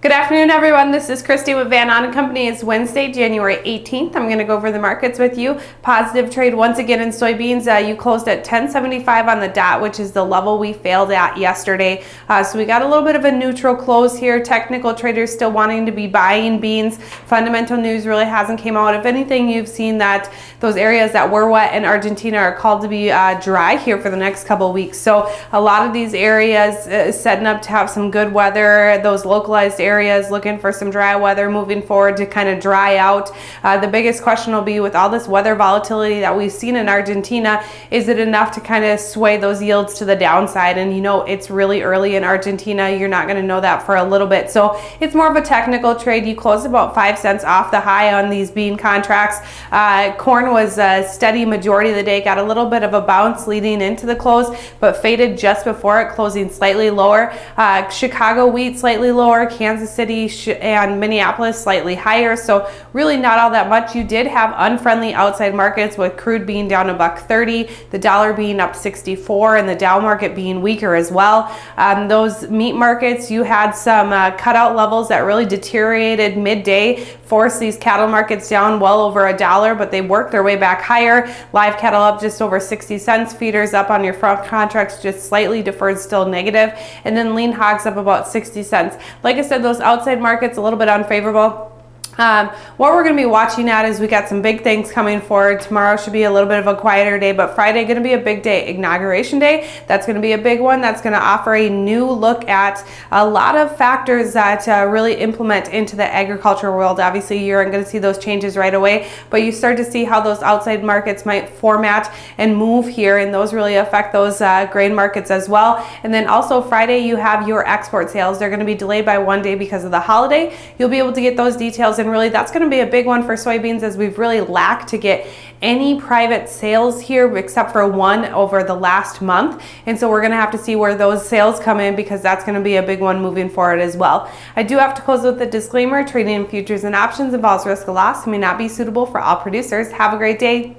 Good afternoon, everyone. This is Christy with Van Ahn & Company. It's Wednesday, January 18th. I'm going to go over the markets with you. Positive trade once again in soybeans. You closed at 10.75 on the dot, which is the level we failed at yesterday. So we got a little bit of a neutral close here. Technical traders still wanting to be buying beans. Fundamental news really hasn't came out. If anything, you've seen that those areas that were wet in Argentina are called to be dry here for the next couple weeks. So a lot of these areas setting up to have some good weather. Those localized areas looking for some dry weather moving forward to kind of dry out. The biggest question will be with all this weather volatility that we've seen in Argentina, is it enough to kind of sway those yields to the downside? And you know, it's really early in Argentina. You're not going to know that for a little bit. So it's more of a technical trade. You closed about 5 cents off the high on these bean contracts. Corn was a steady majority of the day, got a little bit of a bounce leading into the close, but faded just before it, closing slightly lower. Chicago wheat slightly lower, Kansas City and Minneapolis slightly higher, so really not all that much. You did have unfriendly outside markets with crude being down $1.30, the dollar being up 64, and the Dow market being weaker as well. Those meat markets, you had some cutout levels that really deteriorated midday, forced these cattle markets down well over $1, but they worked their way back higher. Live cattle up just over 60 cents, feeders up on your front contracts just slightly, deferred still negative, and then lean hogs up about 60 cents. Like I said, those outside markets a little bit unfavorable. What we're going to be watching at is we got some big things coming forward. Tomorrow should be a little bit of a quieter day, but Friday going to be a big day. Inauguration Day, that's going to be a big one. That's going to offer a new look at a lot of factors that really implement into the agriculture world. Obviously, you aren't going to see those changes right away, but you start to see how those outside markets might format and move here, and those really affect those grain markets as well. And then also Friday, you have your export sales. They're going to be delayed by 1 day because of the holiday. You'll be able to get those details, and really that's going to be a big one for soybeans, as we've really lacked to get any private sales here except for one over the last month. And so we're going to have to see where those sales come in, because that's going to be a big one moving forward as well. I do have to close with a disclaimer. Trading in futures and options involves risk of loss and may not be suitable for all producers. Have a great day.